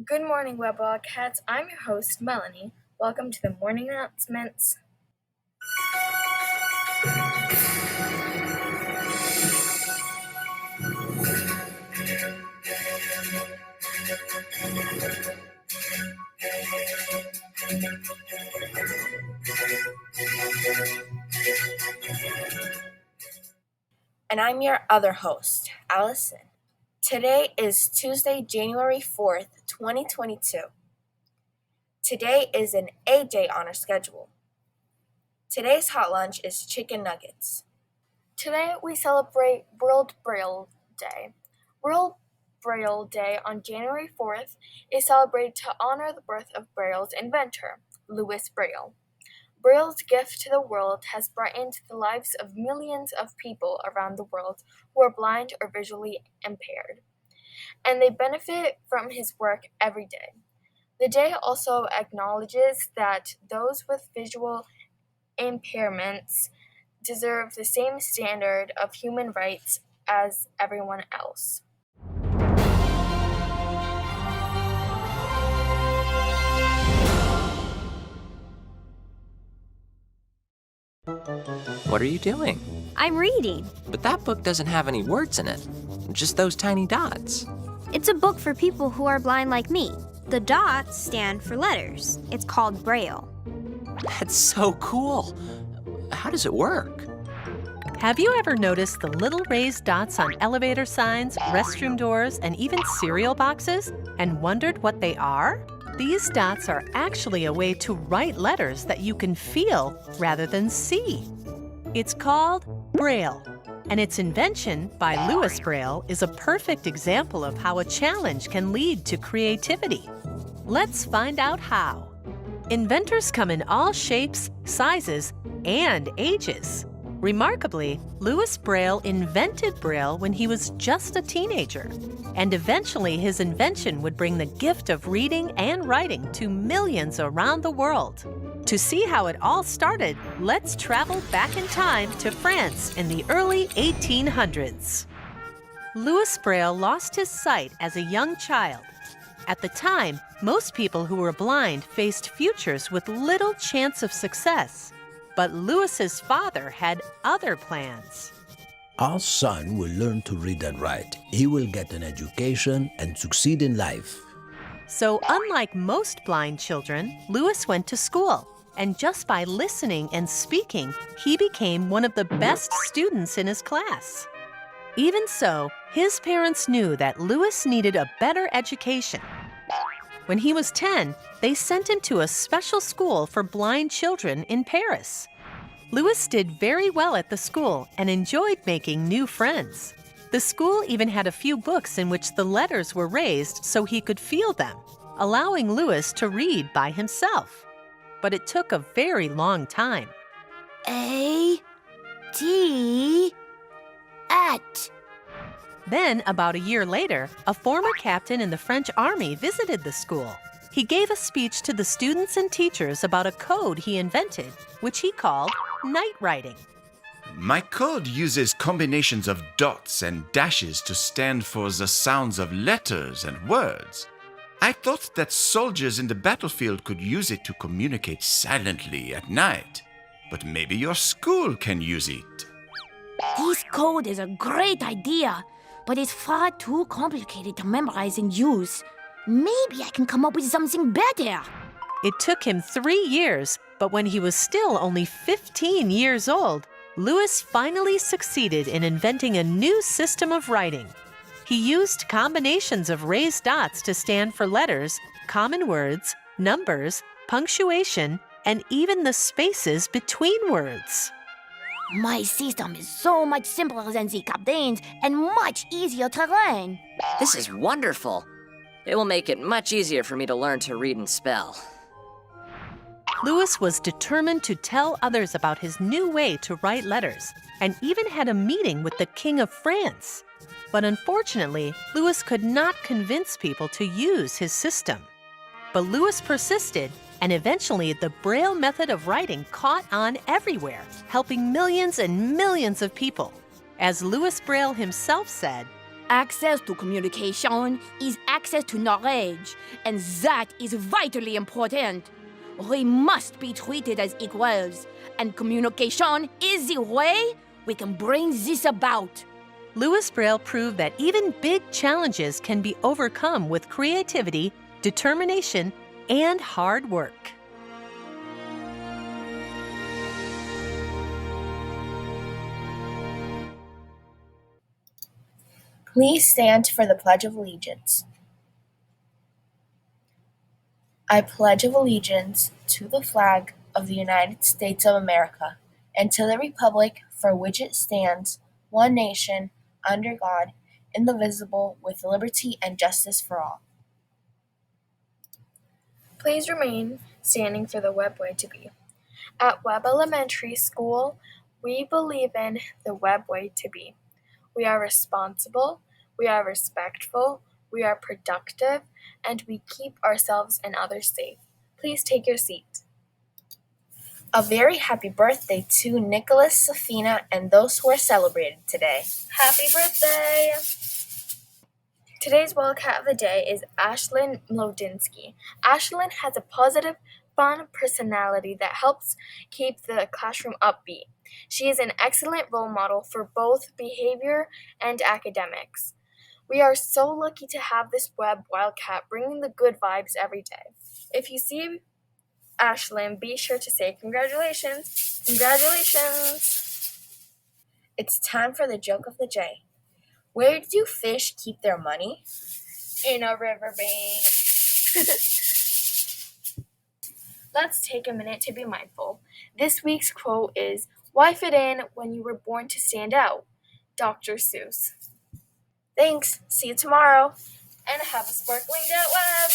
Good morning, Wildcats. I'm your host, Melanie. Welcome to the morning announcements. And I'm your other host, Allison. Today is Tuesday, January 4th, 2022. Today is an A day on our schedule. Today's hot lunch is chicken nuggets. Today we celebrate World Braille Day. World Braille Day on January 4th is celebrated to honor the birth of Braille's inventor, Louis Braille. Braille's gift to the world has brightened the lives of millions of people around the world who are blind or visually impaired, and they benefit from his work every day. The day also acknowledges that those with visual impairments deserve the same standard of human rights as everyone else. What are you doing? I'm reading. But that book doesn't have any words in it, just those tiny dots. It's a book for people who are blind like me. The dots stand for letters. It's called Braille. That's so cool. How does it work? Have you ever noticed the little raised dots on elevator signs, restroom doors, and even cereal boxes, and wondered what they are? These dots are actually a way to write letters that you can feel rather than see. It's called Braille, and its invention by Louis Braille is a perfect example of how a challenge can lead to creativity. Let's find out how. Inventors come in all shapes, sizes, and ages. Remarkably, Louis Braille invented Braille when he was just a teenager, and eventually his invention would bring the gift of reading and writing to millions around the world. To see how it all started, let's travel back in time to France in the early 1800s. Louis Braille lost his sight as a young child. At the time, most people who were blind faced futures with little chance of success. But Louis's father had other plans. Our son will learn to read and write. He will get an education and succeed in life. So unlike most blind children, Louis went to school. And just by listening and speaking, he became one of the best students in his class. Even so, his parents knew that Louis needed a better education. When he was 10, they sent him to a special school for blind children in Paris. Louis did very well at the school and enjoyed making new friends. The school even had a few books in which the letters were raised so he could feel them, allowing Louis to read by himself. But it took a very long time. A, T, at. Then, about a year later, a former captain in the French army visited the school. He gave a speech to the students and teachers about a code he invented, which he called night writing. My code uses combinations of dots and dashes to stand for the sounds of letters and words. I thought that soldiers in the battlefield could use it to communicate silently at night. But maybe your school can use it. This code is a great idea, but it's far too complicated to memorize and use. Maybe I can come up with something better. It took him 3 years, but when he was still only 15 years old, Louis finally succeeded in inventing a new system of writing. He used combinations of raised dots to stand for letters, common words, numbers, punctuation, and even the spaces between words. My system is so much simpler than the captain's and much easier to learn. This is wonderful. It will make it much easier for me to learn to read and spell. Louis was determined to tell others about his new way to write letters, and even had a meeting with the King of France. But unfortunately, Louis could not convince people to use his system. But Louis persisted, and eventually the Braille method of writing caught on everywhere, helping millions and millions of people. As Louis Braille himself said, Access to communication is access to knowledge, and that is vitally important. We must be treated as equals, and communication is the way we can bring this about. Louis Braille proved that even big challenges can be overcome with creativity, determination, and hard work. Please stand for the Pledge of Allegiance. I pledge allegiance to the flag of the United States of America and to the republic for which it stands, one nation, under God, indivisible, with liberty and justice for all. Please remain standing for the Webb Way to be. At Webb Elementary School, we believe in the Webb Way to be. We are responsible, we are respectful, we are productive, and we keep ourselves and others safe. Please take your seat. A very happy birthday to Nicholas, Safina, and those who are celebrated today. Happy birthday! Today's Wildcat of the Day is Ashlyn Mlodinsky. Ashlyn has a positive, fun personality that helps keep the classroom upbeat. She is an excellent role model for both behavior and academics. We are so lucky to have this Webb Wildcat bringing the good vibes every day. If you see Ashlyn, be sure to say congratulations. Congratulations! It's time for the joke of the day. Where do fish keep their money? In a riverbank. Let's take a minute to be mindful. This week's quote is, "Why fit in when you were born to stand out?" Dr. Seuss. Thanks. See you tomorrow. And have a sparkling day at Webb.